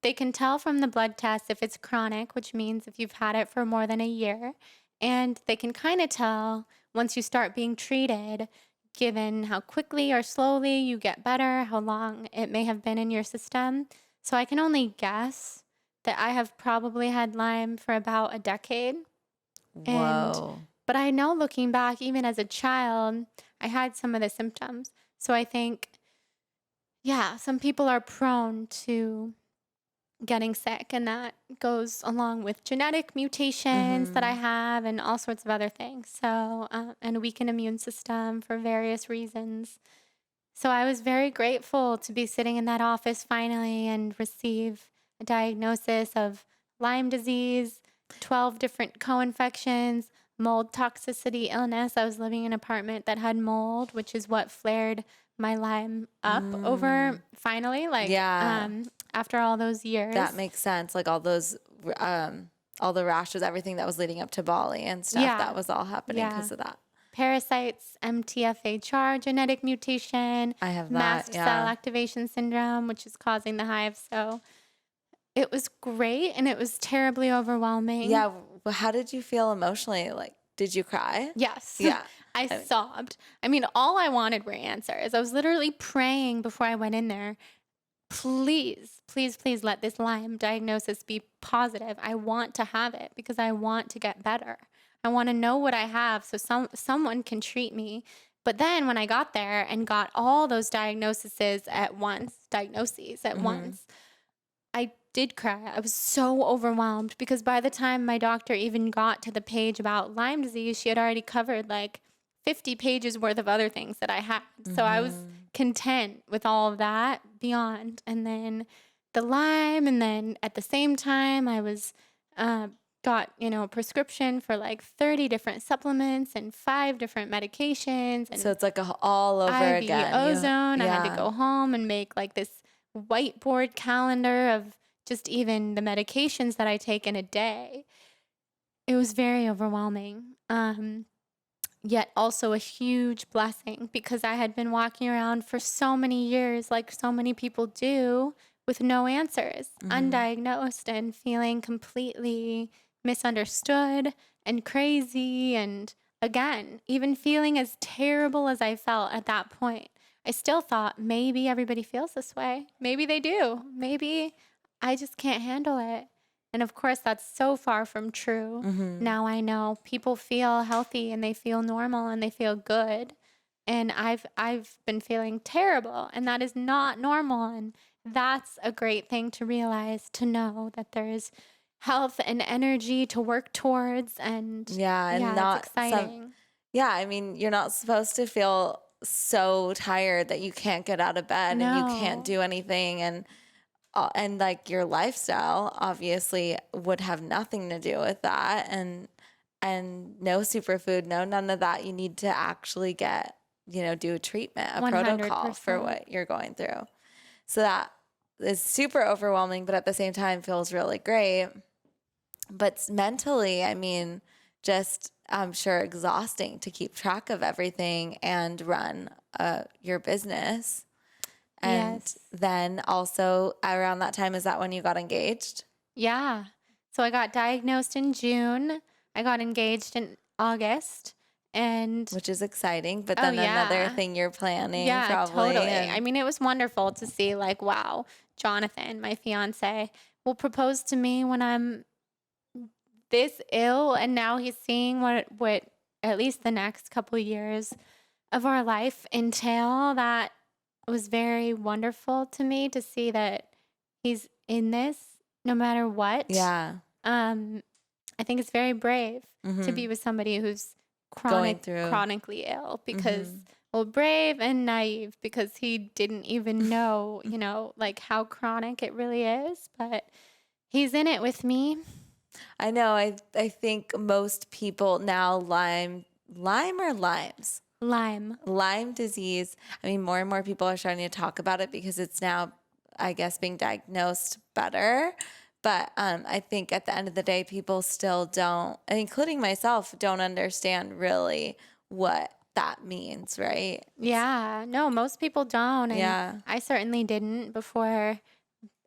they can tell from the blood test if it's chronic, which means if you've had it for more than a year. And they can kind of tell once you start being treated, given how quickly or slowly you get better, how long it may have been in your system. So I can only guess that I have probably had Lyme for about a decade. Whoa. But I know, looking back, even as a child, I had some of the symptoms. So I think, yeah, some people are prone to getting sick, and that goes along with genetic mutations that I have and all sorts of other things. So, and a weakened immune system for various reasons. So I was very grateful to be sitting in that office finally and receive a diagnosis of Lyme disease, 12 different co-infections, mold toxicity illness. I was living in an apartment that had mold, which is what flared my Lyme up over finally, like, Yeah. after all those years. That makes sense. Like all those, all the rashes, everything that was leading up to Bali and stuff, Yeah. that was all happening Yeah. because of that. Parasites, MTFHR genetic mutation, I have that, mast yeah. cell activation syndrome, which is causing the hives. So it was great, and it was terribly overwhelming. Yeah. How did you feel emotionally? Like, did you cry? Yes. Yeah. I sobbed. I mean, all I wanted were answers. I was literally praying before I went in there. Please, please, please let this Lyme diagnosis be positive. I want to have it because I want to get better. I want to know what I have so someone can treat me. But then when I got there and got all those diagnoses at once, I did cry. I was so overwhelmed because by the time my doctor even got to the page about Lyme disease, she had already covered like 50 pages worth of other things that I had. So I was content with all of that beyond. And then the Lyme, and then at the same time, I was got a prescription for like 30 different supplements and 5 different medications, and So it's like all over IV again. ozone. I had to Yeah. go home and make like this whiteboard calendar of just even the medications that I take in a day. It was very overwhelming. Yet also a huge blessing, because I had been walking around for so many years, like so many people do, with no answers, undiagnosed, and feeling completely misunderstood and crazy. And again, even feeling as terrible as I felt at that point, I still thought maybe everybody feels this way. Maybe they do. Maybe I just can't handle it. And of course, that's so far from true. Now I know people feel healthy and they feel normal and they feel good. And I've been feeling terrible, and that is not normal. And that's a great thing to realize, to know that there's health and energy to work towards. And Yeah. And yeah, not it's exciting. Yeah, I mean, you're not supposed to feel so tired that you can't get out of bed and you can't No. do anything, and like your lifestyle obviously would have nothing to do with that, and no superfood, no none of that. You need to actually get do a treatment, a protocol for 100%. what you're going through. So that is super overwhelming, but at the same time feels really great. But mentally, I mean, just I'm sure exhausting to keep track of everything and run your business. And Yes. then also around that time, is that when you got engaged? Yeah. So I got diagnosed in June. I got engaged in August. And Which is exciting, but oh, then another yeah. thing you're planning Yeah, probably. totally. And I mean, it was wonderful to see, like, wow, Jonathan, my fiance, will propose to me when I'm this ill, and now he's seeing what at least the next couple of years of our life entail. That was very wonderful to me to see that he's in this no matter what. yeah, Um, I think it's very brave to be with somebody who's going through. chronically ill because, well, brave and naive because he didn't even know, like how chronic it really is, but he's in it with me. I know. I think most people now Lyme or Lyme's Lyme disease. I mean, more and more people are starting to talk about it because it's now, I guess, being diagnosed better. But I think at the end of the day, people still don't, and including myself, don't understand really what that means, right? Yeah, no, most people don't. And Yeah. I certainly didn't before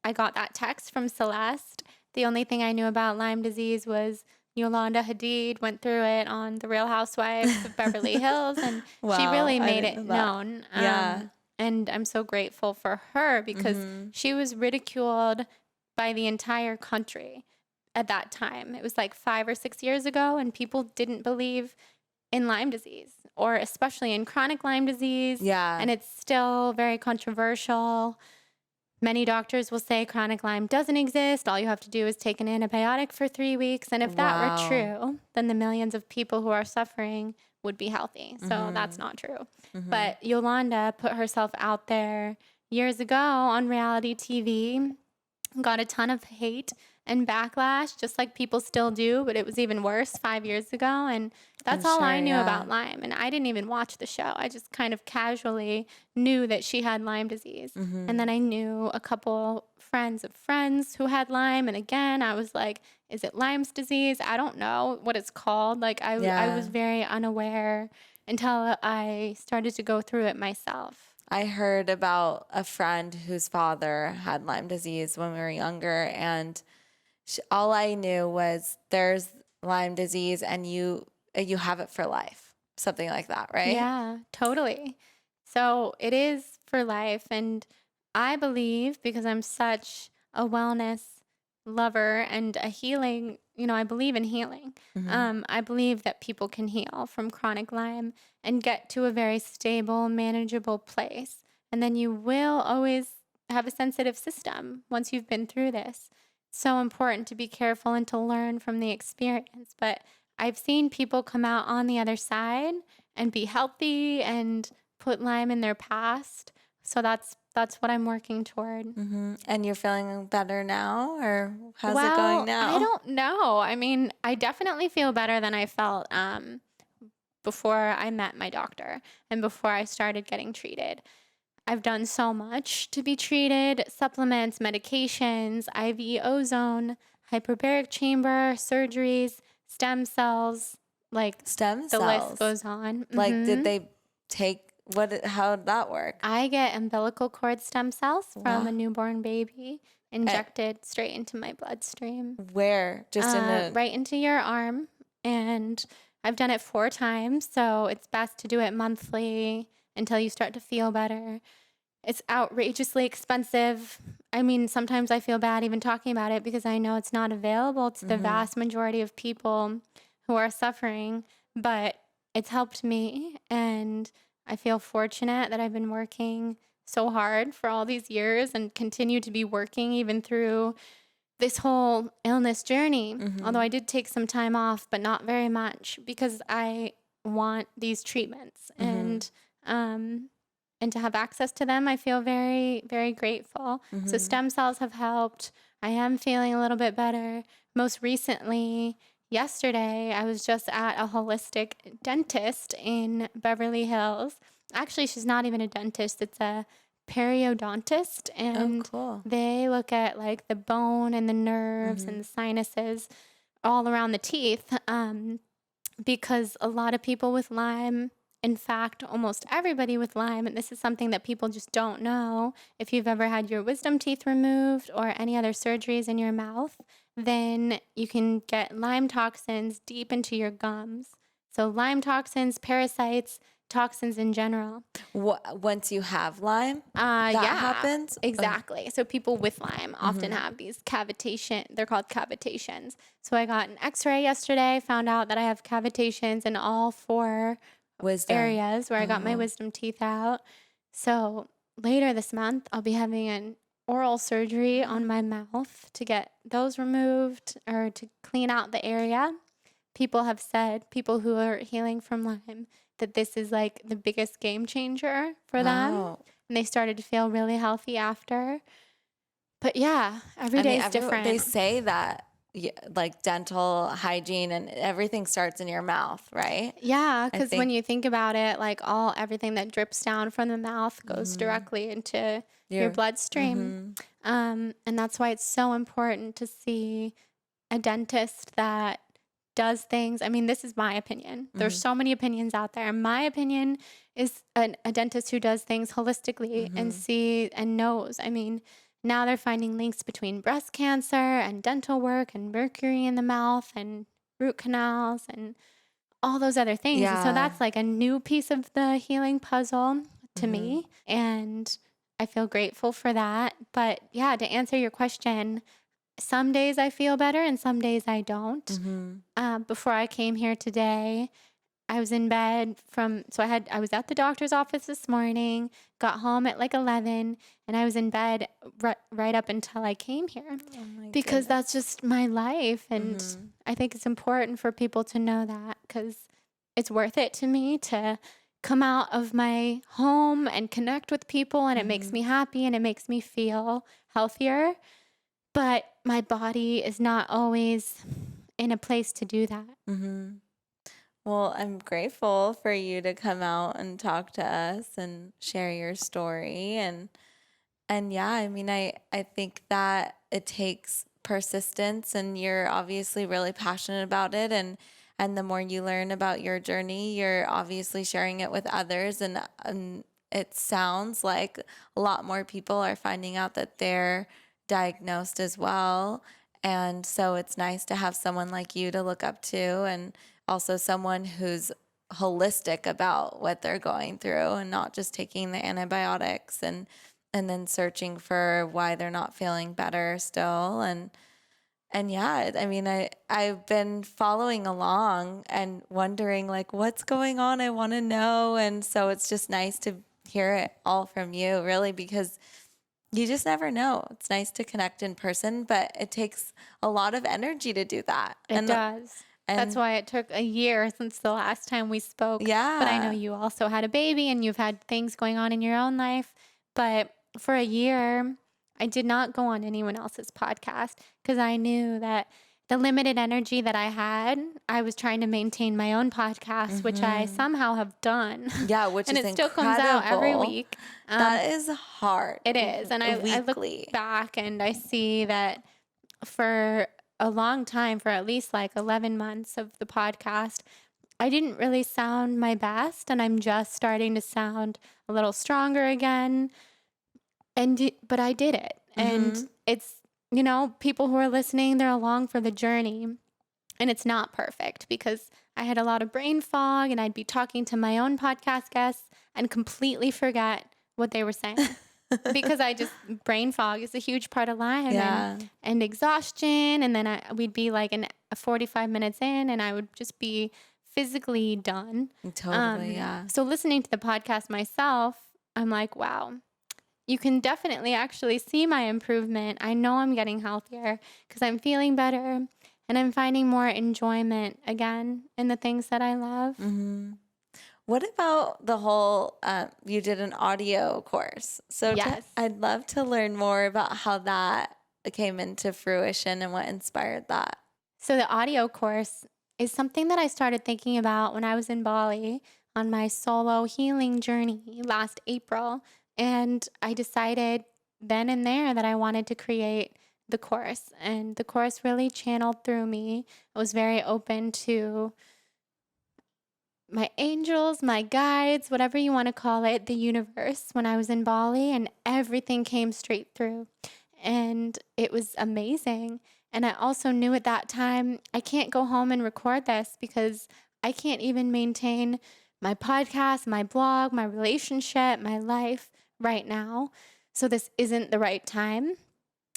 I got that text from Celeste. The only thing I knew about Lyme disease was Yolanda Hadid went through it on The Real Housewives of Beverly Hills, and she Wow, really I made didn't it know that. known. Yeah. And I'm so grateful for her because she was ridiculed by the entire country at that time. It was like 5 or 6 years ago, and people didn't believe in Lyme disease, or especially in chronic Lyme disease. Yeah. And it's still very controversial. Many doctors will say chronic Lyme doesn't exist. All you have to do is take an antibiotic for 3 weeks. And if that were Wow. true, then the millions of people who are suffering would be healthy. So that's not true. But Yolanda put herself out there years ago on reality TV, got a ton of hate and backlash, just like people still do, but it was even worse 5 years ago. And that's all I knew about Lyme. And I didn't even watch the show. I just kind of casually knew that she had Lyme disease. And then I knew a couple friends of friends who had Lyme. And again, I was like, is it Lyme's disease? I don't know what it's called. Like I was very unaware until I started to go through it myself. I heard about a friend whose father had Lyme disease when we were younger, and all I knew was there's Lyme disease and you have it for life, something like that, right? Yeah, totally. So it is for life. And I believe, because I'm such a wellness lover and a healing, I believe in healing. I believe that people can heal from chronic Lyme and get to a very stable, manageable place. And then you will always have a sensitive system once you've been through this. So important to be careful and to learn from the experience. But I've seen people come out on the other side and be healthy and put Lyme in their past. So that's what I'm working toward. And you're feeling better now, or how's it Well, going now? I don't know. I mean, I definitely feel better than I felt before I met my doctor and before I started getting treated. I've done so much to be treated: supplements, medications, IV ozone, hyperbaric chamber, surgeries, stem cells, like Stem the list cells. goes on. Like, did they take how did that work? I get umbilical cord stem cells from a newborn baby injected straight into my bloodstream. Where? Just in a Right into your arm. And I've done it 4 times, so it's best to do it monthly until you start to feel better. It's outrageously expensive. I mean, sometimes I feel bad even talking about it because I know it's not available to the vast majority of people who are suffering, but it's helped me, and I feel fortunate that I've been working so hard for all these years and continue to be working even through this whole illness journey. Although I did take some time off, but not very much, because I want these treatments and to have access to them. I feel very, very grateful. So stem cells have helped. I am feeling a little bit better. Most recently, yesterday, I was just at a holistic dentist in Beverly Hills, Actually, she's not even a dentist. It's a periodontist. Oh, And cool. they look at like the bone and the nerves and the sinuses all around the teeth. Because a lot of people with Lyme, in fact, almost everybody with Lyme, and this is something that people just don't know, if you've ever had your wisdom teeth removed or any other surgeries in your mouth, then you can get Lyme toxins deep into your gums. So Lyme toxins, parasites, toxins in general. Once you have Lyme, that Yeah, happens? exactly. So people with Lyme often have these they're called cavitations. So I got an x-ray yesterday, found out that I have cavitations in all 4 Wisdom. areas where I got my wisdom teeth out. So later this month, I'll be having an oral surgery on my mouth to get those removed or to clean out the area. People have said, people who are healing from Lyme, that this is like the biggest game changer for them. Wow. And they started to feel really healthy after. But yeah, every day is different. They say that like dental hygiene and everything starts in your mouth, right? Yeah, because think- when you think about it, like everything that drips down from the mouth goes directly into your bloodstream. And that's why it's so important to see a dentist that does things. I mean, this is my opinion. There's so many opinions out there. My opinion is a dentist who does things holistically and knows. I mean, now they're finding links between breast cancer and dental work and mercury in the mouth and root canals and all those other things. And so that's like a new piece of the healing puzzle to me. And I feel grateful for that. But yeah, to answer your question, some days I feel better and some days I don't. Before I came here today, I was in bed I was at the doctor's office this morning, got home at like 11, and I was in bed right up until I came here because that's just my life. And I think it's important for people to know that because it's worth it to me to come out of my home and connect with people, and it makes me happy and it makes me feel healthier. But my body is not always in a place to do that. Well, I'm grateful for you to come out and talk to us and share your story. And yeah, I mean, I think that it takes persistence, and you're obviously really passionate about it. And the more you learn about your journey, you're obviously sharing it with others. And it sounds like a lot more people are finding out that they're diagnosed as well. And so it's nice to have someone like you to look up to, and also someone who's holistic about what they're going through and not just taking the antibiotics and then searching for why they're not feeling better still. And yeah, I mean, I've been following along and wondering like, what's going on? I want to know. And so it's just nice to hear it all from you, really, because you just never know. It's nice to connect in person, but it takes a lot of energy to do that. It does. That's why it took a year since the last time we spoke. Yeah. But I know you also had a baby and you've had things going on in your own life. But for a year, I did not go on anyone else's podcast because I knew that the limited energy that I had, I was trying to maintain my own podcast, which I somehow have done. Yeah, which and is it still incredible. comes out every week. That is hard. It is. And I look back and I see that for a long time, for at least like 11 months of the podcast, I didn't really sound my best, and I'm just starting to sound a little stronger again. But I did it. And it's, people who are listening, they're along for the journey. And it's not perfect because I had a lot of brain fog, and I'd be talking to my own podcast guests and completely forget what they were saying. Because brain fog is a huge part of Lyme and exhaustion. And then we'd be like 45 minutes in, and I would just be physically done. Totally, yeah. So listening to the podcast myself, I'm like, wow, you can definitely actually see my improvement. I know I'm getting healthier because I'm feeling better, and I'm finding more enjoyment again in the things that I love. What about the whole, you did an audio course. So Yes. I'd love to learn more about how that came into fruition and what inspired that. So the audio course is something that I started thinking about when I was in Bali on my solo healing journey last April. And I decided then and there that I wanted to create the course. And the course really channeled through me. I was very open to my angels, my guides, whatever you want to call it, the universe when I was in Bali, and everything came straight through. And it was amazing. And I also knew at that time, I can't go home and record this because I can't even maintain my podcast, my blog, my relationship, my life right now. So this isn't the right time,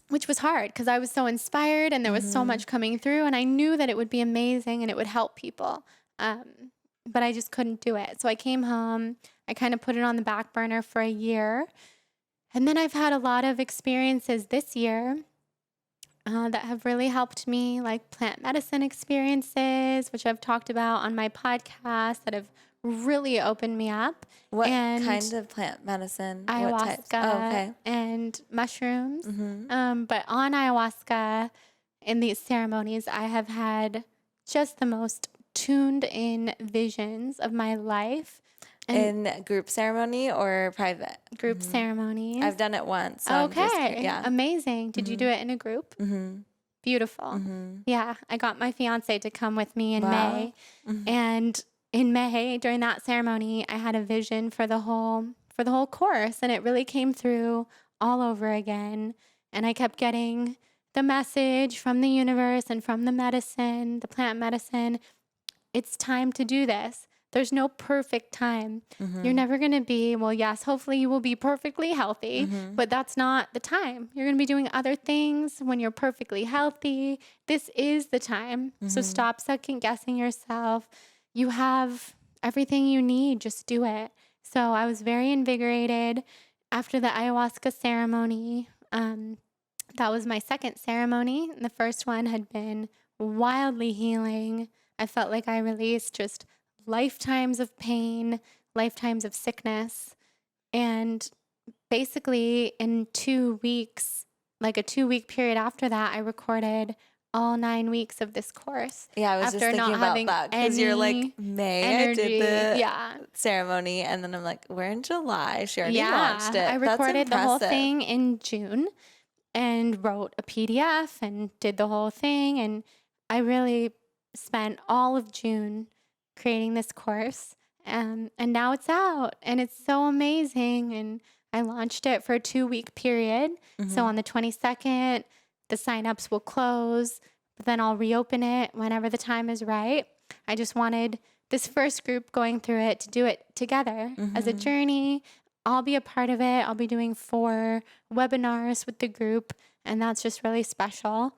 which was hard because I was so inspired and there was so much coming through, and I knew that it would be amazing and it would help people. But I just couldn't do it. So I came home, I kind of put it on the back burner for a year. And then I've had a lot of experiences this year that have really helped me, like plant medicine experiences, which I've talked about on my podcast, that have really opened me up. What And kind of plant medicine? What types? ayahuasca Oh, okay. and mushrooms. But on ayahuasca, in these ceremonies, I have had just the most tuned in visions of my life. And In group ceremony or private? group ceremonies. I've done it once. So I'm just, Okay, yeah. amazing. Did you do it in a group? Beautiful. Yeah, I got my fiance to come with me in Wow. May. And in May, during that ceremony, I had a vision for the whole course, and it really came through all over again. And I kept getting the message from the universe and from the medicine, the plant medicine. It's time to do this. There's no perfect time. You're never going to be, well, yes, hopefully you will be perfectly healthy, but that's not the time. You're going to be doing other things when you're perfectly healthy. This is the time. So stop second guessing yourself. You have everything you need. Just do it. So I was very invigorated after the ayahuasca ceremony. That was my second ceremony. The first one had been wildly healing. I felt like I released just lifetimes of pain, lifetimes of sickness. And basically in 2 weeks, like a 2-week period after that, I recorded all 9 weeks of this course. Yeah, I was just after thinking not about having that because you're like, any May, energy. I did the Yeah. ceremony, and then I'm like, we're in July. She already Yeah. launched it. I recorded That's the whole impressive. thing in June and wrote a PDF and did the whole thing. And I really spent all of June creating this course. And now it's out and it's so amazing. And I launched it for a 2-week period. So on the 22nd, the signups will close, but then I'll reopen it whenever the time is right. I just wanted this first group going through it to do it together as a journey. I'll be a part of it. I'll be doing 4 webinars with the group, and that's just really special.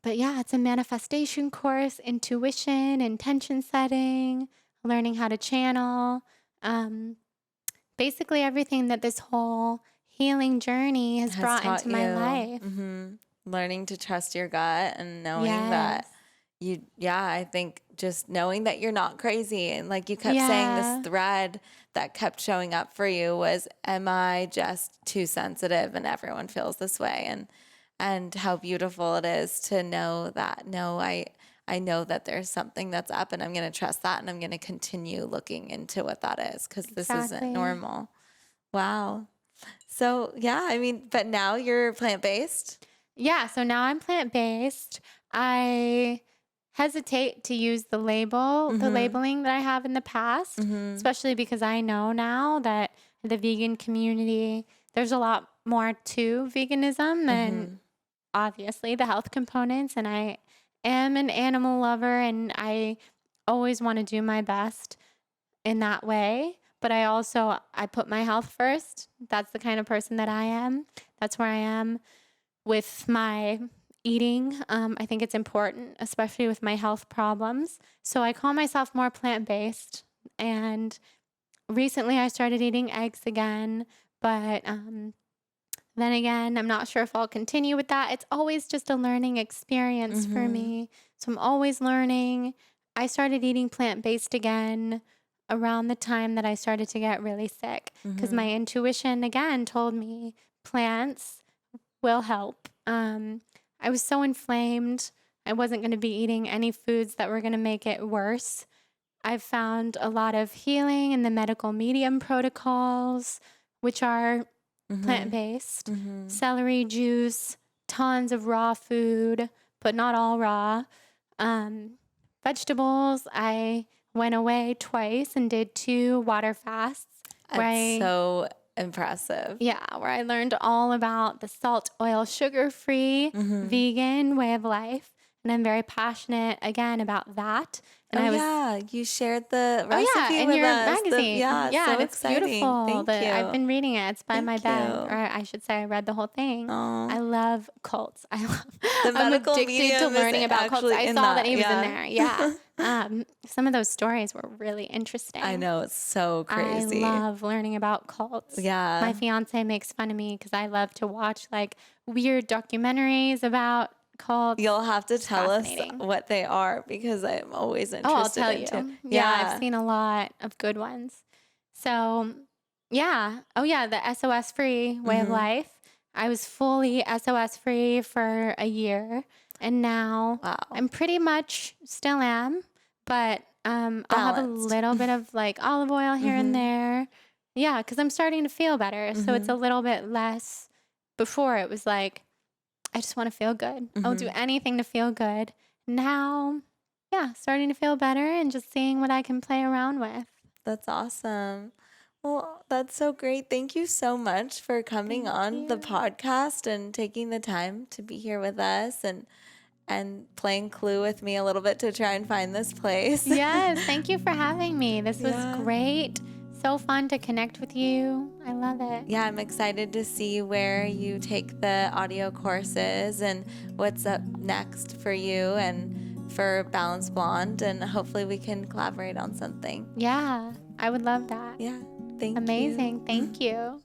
But yeah, it's a manifestation course, intuition, intention setting, learning how to channel. Basically everything that this whole healing journey has brought taught into my you. life. Learning to trust your gut and knowing Yes. that I think just knowing that you're not crazy. And like you kept saying, Yeah. this thread that kept showing up for you was, am I just too sensitive and everyone feels this way? And how beautiful it is to know that, no, I know that there's something that's up and I'm going to trust that and I'm going to continue looking into what that is because this Exactly. isn't normal. Wow. So yeah, I mean, but now you're plant-based? Yeah, so now I'm plant-based. I hesitate to use the labeling that I have in the past, especially because I know now that the vegan community, there's a lot more to veganism than obviously the health components. And I am an animal lover and I always want to do my best in that way. But I put my health first. That's the kind of person that I am. That's where I am with my eating. I think it's important, especially with my health problems. So I call myself more plant-based. And recently I started eating eggs again. But then again, I'm not sure if I'll continue with that. It's always just a learning experience for me. So I'm always learning. I started eating plant-based again around the time that I started to get really sick because my intuition again told me plants will help. I was so inflamed. I wasn't going to be eating any foods that were going to make it worse. I've found a lot of healing in the medical medium protocols, which are plant-based. Celery juice, tons of raw food, but not all raw. Vegetables, I went away twice and did 2 water fasts. That's so impressive. Where I learned all about the salt, oil, sugar-free vegan way of life. And I'm very passionate, again, about that. And you shared the recipe in with your us. magazine. So and it's exciting. beautiful. Thank you. I've been reading it. It's by my bed, you. or I should say, I read the whole thing. Aw. I love cults. The I'm medical addicted medium to is learning about cults. actually I in saw that, that he was in there. Some of those stories were really interesting. I know, it's so crazy. I love learning about cults. Yeah. My fiance makes fun of me because I love to watch like weird documentaries about cults. You'll have to tell us Fascinating. what they are because I'm always interested I'll tell in you. too. I've seen a lot of good ones. So, the SOS free way of life. I was fully SOS free for a year, and now I'm pretty much still am, but I'll have a little bit of like olive oil here and there. Yeah, because I'm starting to feel better. So it's a little bit less. Before it was like, I just want to feel good. I'll do anything to feel good. Now, starting to feel better and just seeing what I can play around with. That's awesome. Well, that's so great. Thank you so much for coming on the podcast and taking the time to be here with us and playing Clue with me a little bit to try and find this place. Yes, thank you for having me. This was great. So fun to connect with you. I love it. Yeah, I'm excited to see where you take the audio courses and what's up next for you and for Balanced Blonde, and hopefully we can collaborate on something. Yeah, I would love that. Yeah, thank you. Amazing. Thank you.